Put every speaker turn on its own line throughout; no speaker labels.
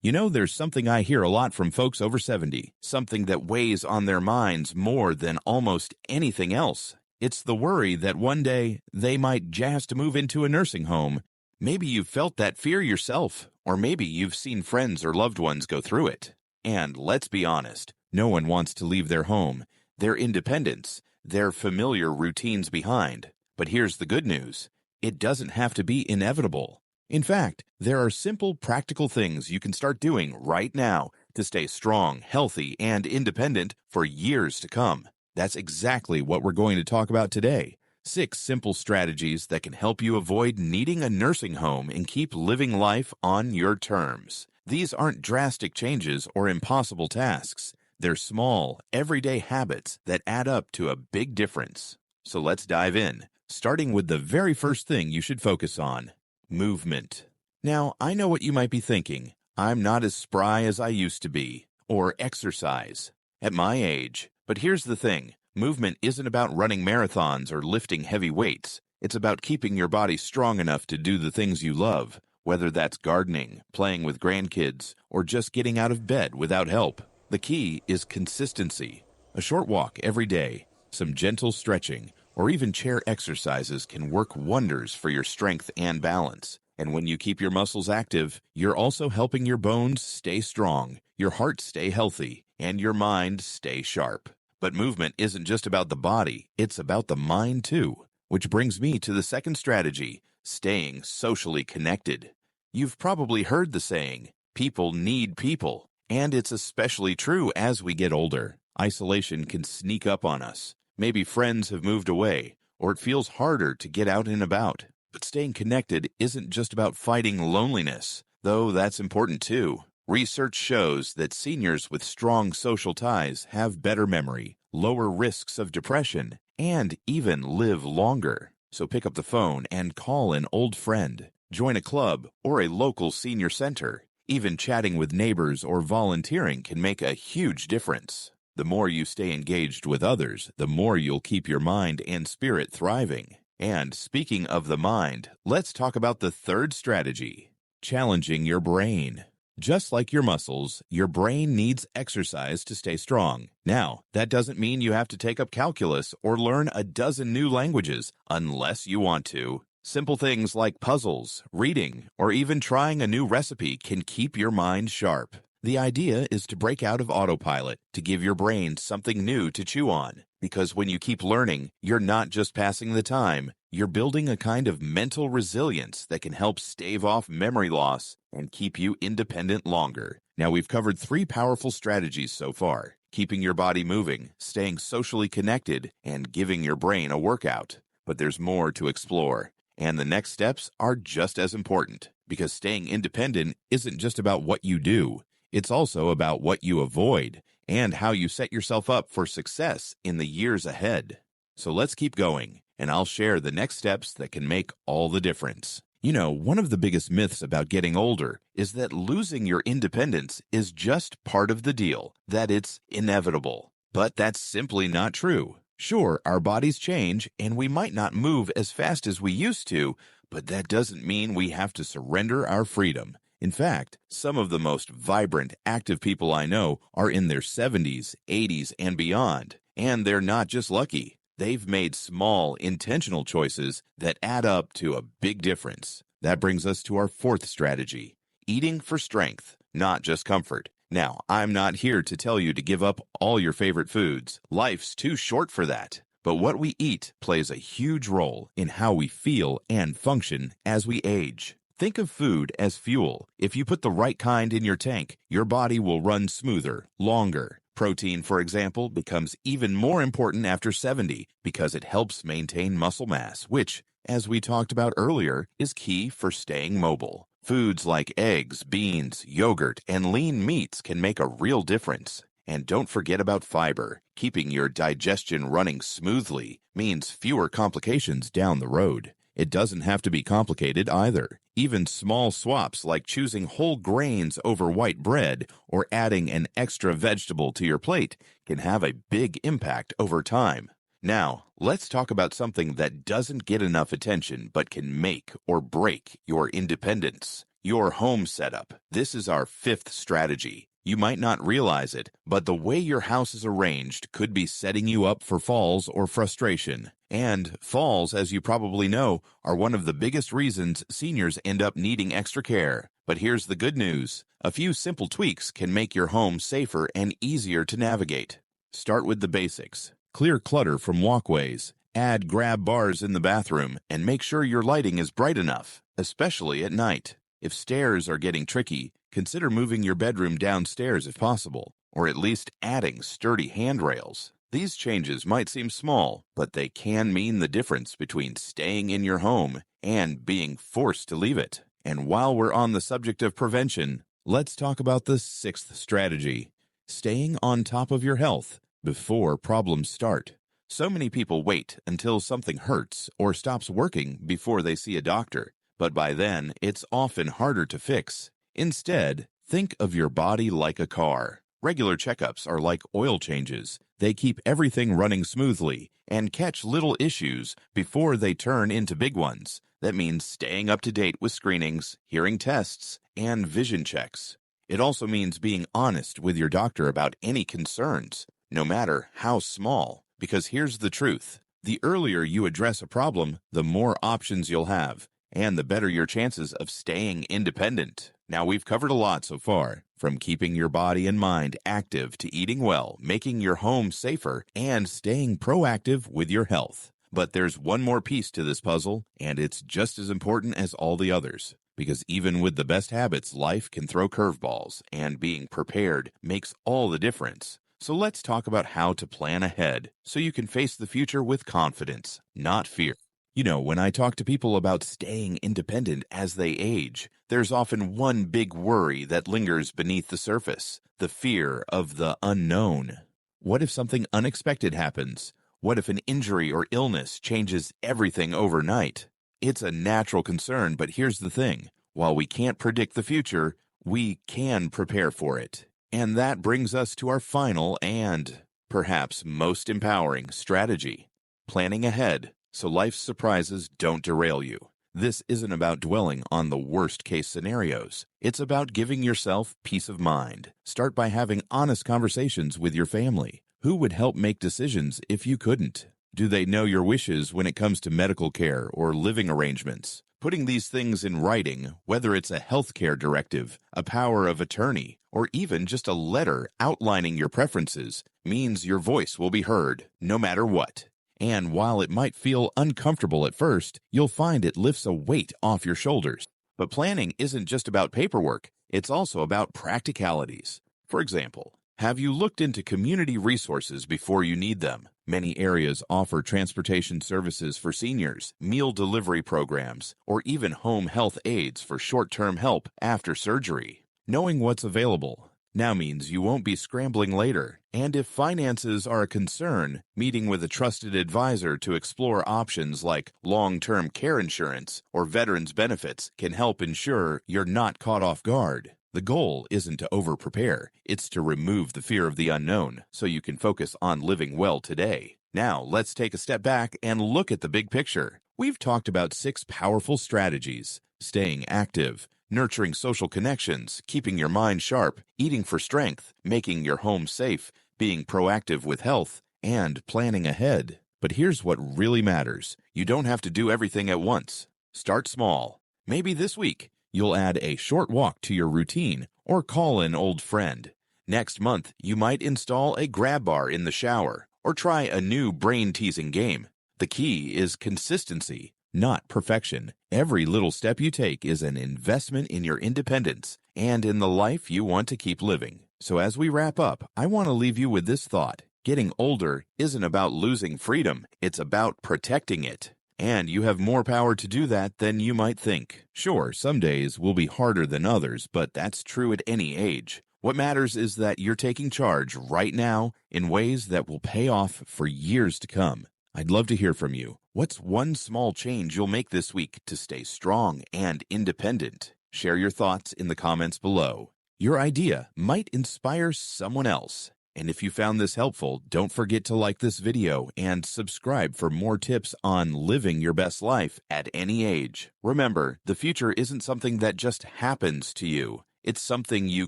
You know, there's something I hear a lot from folks over 70, something that weighs on their minds more than almost anything else. It's the worry that one day they might just move into a nursing home. Maybe you've felt that fear yourself, or maybe you've seen friends or loved ones go through it. And let's be honest, no one wants to leave their home, their independence, their familiar routines behind. But here's the good news. It doesn't have to be inevitable. In fact, there are simple, practical things you can start doing right now to stay strong, healthy, and independent for years to come. That's exactly what we're going to talk about today. 6 simple strategies that can help you avoid needing a nursing home and keep living life on your terms. These aren't drastic changes or impossible tasks. They're small, everyday habits that add up to a big difference. So let's dive in, starting with the very first thing you should focus on. Movement. Now, I know what you might be thinking. I'm not as spry as I used to be, or exercise, at my age. But here's the thing. Movement isn't about running marathons or lifting heavy weights. It's about keeping your body strong enough to do the things you love, whether that's gardening, playing with grandkids, or just getting out of bed without help. The key is consistency. A short walk every day, some gentle stretching, or even chair exercises can work wonders for your strength and balance. And when you keep your muscles active, you're also helping your bones stay strong, your heart stay healthy, and your mind stay sharp. But movement isn't just about the body, it's about the mind too. Which brings me to the second strategy, staying socially connected. You've probably heard the saying, people need people. And it's especially true as we get older. Isolation can sneak up on us. Maybe friends have moved away, or it feels harder to get out and about. But staying connected isn't just about fighting loneliness, though that's important too. Research shows that seniors with strong social ties have better memory, lower risks of depression, and even live longer. So pick up the phone and call an old friend, join a club or a local senior center. Even chatting with neighbors or volunteering can make a huge difference. The more you stay engaged with others, the more you'll keep your mind and spirit thriving. And speaking of the mind, let's talk about the third strategy, challenging your brain. Just like your muscles, your brain needs exercise to stay strong. Now, that doesn't mean you have to take up calculus or learn a dozen new languages, unless you want to. Simple things like puzzles, reading, or even trying a new recipe can keep your mind sharp. The idea is to break out of autopilot, to give your brain something new to chew on. Because when you keep learning, you're not just passing the time, you're building a kind of mental resilience that can help stave off memory loss and keep you independent longer. Now, we've covered 3 powerful strategies so far: keeping your body moving, staying socially connected, and giving your brain a workout. But there's more to explore. And the next steps are just as important, because staying independent isn't just about what you do. It's also about what you avoid and how you set yourself up for success in the years ahead. So let's keep going, and I'll share the next steps that can make all the difference. You know, one of the biggest myths about getting older is that losing your independence is just part of the deal, that it's inevitable. But that's simply not true. Sure, our bodies change, and we might not move as fast as we used to, but that doesn't mean we have to surrender our freedom. In fact, some of the most vibrant, active people I know are in their 70s, 80s, and beyond. And they're not just lucky. They've made small, intentional choices that add up to a big difference. That brings us to our fourth strategy, eating for strength, not just comfort. Now, I'm not here to tell you to give up all your favorite foods. Life's too short for that. But what we eat plays a huge role in how we feel and function as we age. Think of food as fuel. If you put the right kind in your tank, your body will run smoother, longer. Protein, for example, becomes even more important after 70 because it helps maintain muscle mass, which, as we talked about earlier, is key for staying mobile. Foods like eggs, beans, yogurt, and lean meats can make a real difference. And don't forget about fiber. Keeping your digestion running smoothly means fewer complications down the road. It doesn't have to be complicated either. Even small swaps like choosing whole grains over white bread or adding an extra vegetable to your plate can have a big impact over time. Now, let's talk about something that doesn't get enough attention but can make or break your independence: Your home setup. This is our fifth strategy. You might not realize it, but the way your house is arranged could be setting you up for falls or frustration. And falls, as you probably know, are one of the biggest reasons seniors end up needing extra care. But here's the good news. A few simple tweaks can make your home safer and easier to navigate. Start with the basics. Clear clutter from walkways. Add grab bars in the bathroom, and make sure your lighting is bright enough, especially at night. If stairs are getting tricky, consider moving your bedroom downstairs if possible, or at least adding sturdy handrails. These changes might seem small, but they can mean the difference between staying in your home and being forced to leave it. And while we're on the subject of prevention, let's talk about the sixth strategy: staying on top of your health before problems start. So many people wait until something hurts or stops working before they see a doctor, but by then it's often harder to fix. Instead, think of your body like a car. Regular checkups are like oil changes. They keep everything running smoothly and catch little issues before they turn into big ones. That means staying up to date with screenings, hearing tests, and vision checks. It also means being honest with your doctor about any concerns, no matter how small. Because here's the truth. The earlier you address a problem, the more options you'll have, and the better your chances of staying independent. Now, we've covered a lot so far, from keeping your body and mind active to eating well, making your home safer, and staying proactive with your health. But there's one more piece to this puzzle, and it's just as important as all the others. Because even with the best habits, life can throw curveballs, and being prepared makes all the difference. So let's talk about how to plan ahead so you can face the future with confidence, not fear. You know, when I talk to people about staying independent as they age, there's often one big worry that lingers beneath the surface: the fear of the unknown. What if something unexpected happens? What if an injury or illness changes everything overnight? It's a natural concern, but here's the thing. While we can't predict the future, we can prepare for it. And that brings us to our final and perhaps most empowering strategy: planning ahead so life's surprises don't derail you. This isn't about dwelling on the worst-case scenarios. It's about giving yourself peace of mind. Start by having honest conversations with your family. Who would help make decisions if you couldn't? Do they know your wishes when it comes to medical care or living arrangements? Putting these things in writing, whether it's a healthcare directive, a power of attorney, or even just a letter outlining your preferences, means your voice will be heard, no matter what. And while it might feel uncomfortable at first, you'll find it lifts a weight off your shoulders. But planning isn't just about paperwork, it's also about practicalities. For example, have you looked into community resources before you need them? Many areas offer transportation services for seniors, meal delivery programs, or even home health aides for short-term help after surgery. Knowing what's available now means you won't be scrambling later. And if finances are a concern, meeting with a trusted advisor to explore options like long-term care insurance or veterans benefits can help ensure you're not caught off guard. The goal isn't to over-prepare, it's to remove the fear of the unknown so you can focus on living well today. Now, let's take a step back and look at the big picture. We've talked about 6 powerful strategies: staying active, nurturing social connections, keeping your mind sharp, eating for strength, making your home safe, being proactive with health, and planning ahead. But here's what really matters. You don't have to do everything at once. Start small. Maybe this week, you'll add a short walk to your routine or call an old friend. Next month, you might install a grab bar in the shower or try a new brain-teasing game. The key is consistency, not perfection. Every little step you take is an investment in your independence and in the life you want to keep living. So as we wrap up, I want to leave you with this thought. Getting older isn't about losing freedom, it's about protecting it. And you have more power to do that than you might think. Sure, some days will be harder than others, but that's true at any age. What matters is that you're taking charge right now in ways that will pay off for years to come. I'd love to hear from you. What's one small change you'll make this week to stay strong and independent? Share your thoughts in the comments below. Your idea might inspire someone else. And if you found this helpful, don't forget to like this video and subscribe for more tips on living your best life at any age. Remember, the future isn't something that just happens to you. It's something you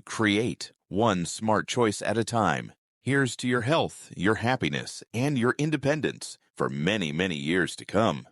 create, one smart choice at a time. Here's to your health, your happiness, and your independence for many, many years to come.